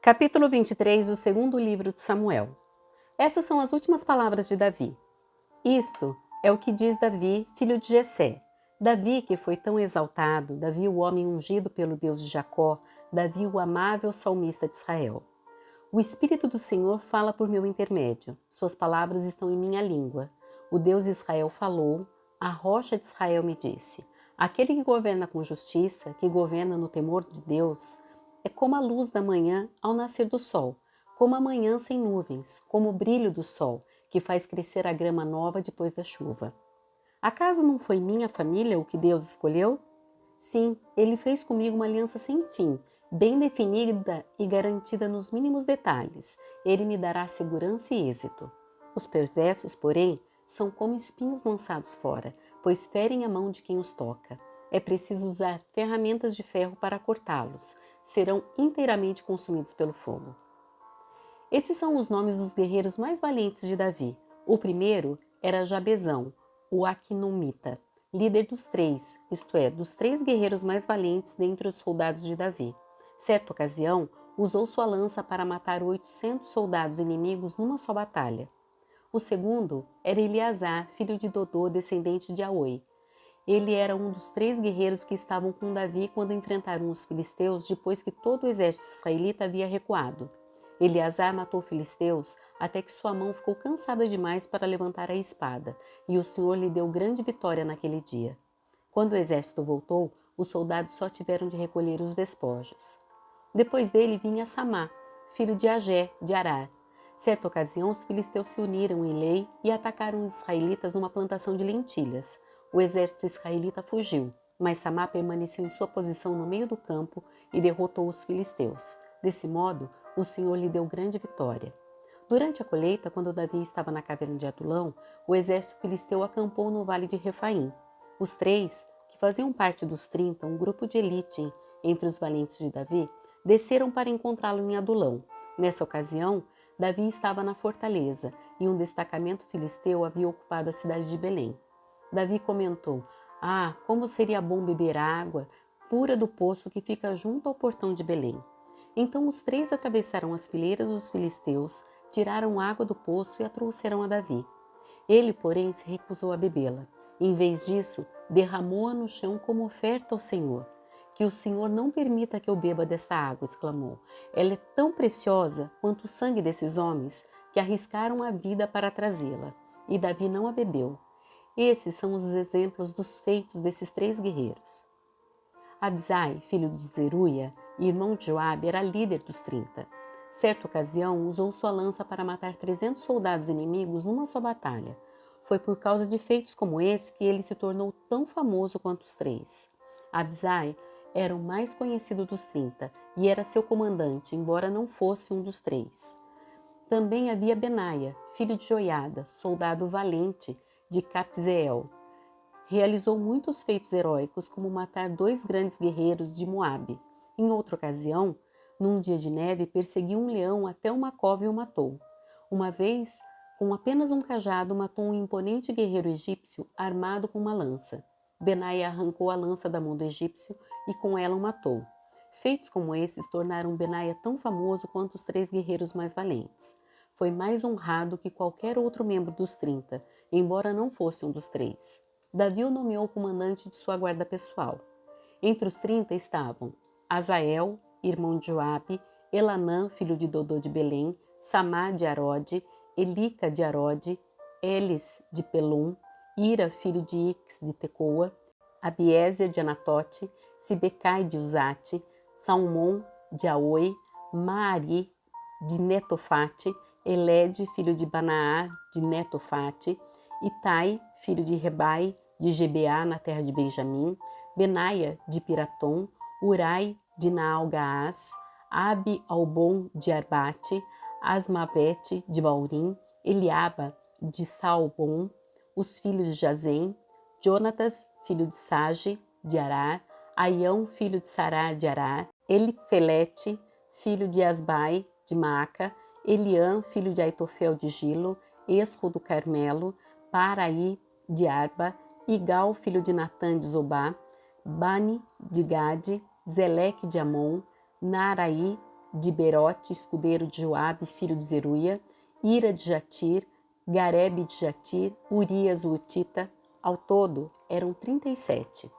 Capítulo 23 do segundo livro de Samuel. Essas são as últimas palavras de Davi. Isto é o que diz Davi, filho de Jessé. Davi, que foi tão exaltado, Davi, o homem ungido pelo Deus de Jacó, Davi, o amável salmista de Israel. O Espírito do Senhor fala por meu intermédio, suas palavras estão em minha língua. O Deus de Israel falou, a rocha de Israel me disse. Aquele que governa com justiça, que governa no temor de Deus, é como a luz da manhã ao nascer do sol, como a manhã sem nuvens, como o brilho do sol, que faz crescer a grama nova depois da chuva. Acaso não foi minha família o que Deus escolheu? Sim, ele fez comigo uma aliança sem fim, bem definida e garantida nos mínimos detalhes. Ele me dará segurança e êxito. Os perversos, porém, são como espinhos lançados fora, pois ferem a mão de quem os toca. É preciso usar ferramentas de ferro para cortá-los. Serão inteiramente consumidos pelo fogo. Esses são os nomes dos guerreiros mais valentes de Davi. O primeiro era Jabezão, o Aquinomita, líder dos três, isto é, dos três guerreiros mais valentes dentre os soldados de Davi. Certa ocasião, usou sua lança para matar 800 soldados inimigos numa só batalha. O segundo era Eleazar, filho de Dodô, descendente de Aoi. Ele era um dos três guerreiros que estavam com Davi quando enfrentaram os filisteus depois que todo o exército israelita havia recuado. Eleazar matou filisteus até que sua mão ficou cansada demais para levantar a espada, e o Senhor lhe deu grande vitória naquele dia. Quando o exército voltou, os soldados só tiveram de recolher os despojos. Depois dele vinha Samá, filho de Agé, de Arar. Certa ocasião, os filisteus se uniram em Lei e atacaram os israelitas numa plantação de lentilhas. O exército israelita fugiu, mas Samá permaneceu em sua posição no meio do campo e derrotou os filisteus. Desse modo, o Senhor lhe deu grande vitória. Durante a colheita, quando Davi estava na caverna de Adulão, o exército filisteu acampou no vale de Refaim. Os três, que faziam parte dos 30, um grupo de elite entre os valentes de Davi, desceram para encontrá-lo em Adulão. Nessa ocasião, Davi estava na fortaleza e um destacamento filisteu havia ocupado a cidade de Belém. Davi comentou: "Ah, como seria bom beber água pura do poço que fica junto ao portão de Belém." Então os três atravessaram as fileiras dos filisteus, tiraram água do poço e a trouxeram a Davi. Ele, porém, se recusou a bebê-la. Em vez disso, derramou-a no chão como oferta ao Senhor. "Que o Senhor não permita que eu beba desta água", exclamou. "Ela é tão preciosa quanto o sangue desses homens que arriscaram a vida para trazê-la." E Davi não a bebeu. Esses são os exemplos dos feitos desses três guerreiros. Abisai, filho de Zeruia, irmão de Joabe, era líder dos 30. Certa ocasião, usou sua lança para matar 300 soldados inimigos numa só batalha. Foi por causa de feitos como esse que ele se tornou tão famoso quanto os três. Abisai era o mais conhecido dos 30 e era seu comandante, embora não fosse um dos três. Também havia Benaia, filho de Joiada, soldado valente de Capzeel. Realizou muitos feitos heróicos, como matar 2 grandes guerreiros de Moabe. Em outra ocasião, num dia de neve, perseguiu um leão até uma cova e o matou. Uma vez, com apenas um cajado, matou um imponente guerreiro egípcio armado com uma lança. Benaia arrancou a lança da mão do egípcio e com ela o matou. Feitos como esses tornaram Benaia tão famoso quanto os 3 guerreiros mais valentes. Foi mais honrado que qualquer outro membro dos 30, embora não fosse um dos 3. Davi o nomeou comandante de sua guarda pessoal. Entre os 30 estavam Azael, irmão de Joabe, Elanã, filho de Dodô de Belém, Samá de Arode, Elica de Arode, Elis de Pelum, Ira, filho de Ix de Tecoa, Abiézer de Anatote, Sibecai de Uzate, Salmão de Aoi, Maari de Netofate, Elede, filho de Banaá de Netofate, Itai, filho de Rebai, de Gebeá, na terra de Benjamim, Benaia, de Piratom, Urai, de Naal-Gaás, Abi-Albon, de Arbate, Asmavete, de Baurim, Eliaba, de Saalbon, os filhos de Jazem, Jonatas, filho de Sage, de Arar, Aião, filho de Sarar, de Arar, Elifelete, filho de Asbai, de Maaca, Eliã, filho de Aitofel, de Gilo, Esro do Carmelo, Paraí, de Arba, Igal, filho de Natã, de Zobá, Bani, de Gade, Zeleque de Amon, Naaraí, de Berote, escudeiro de Joabe, filho de Zeruia, Ira de Jatir, Garebe de Jatir, Urias o Hutita. Ao todo eram 37.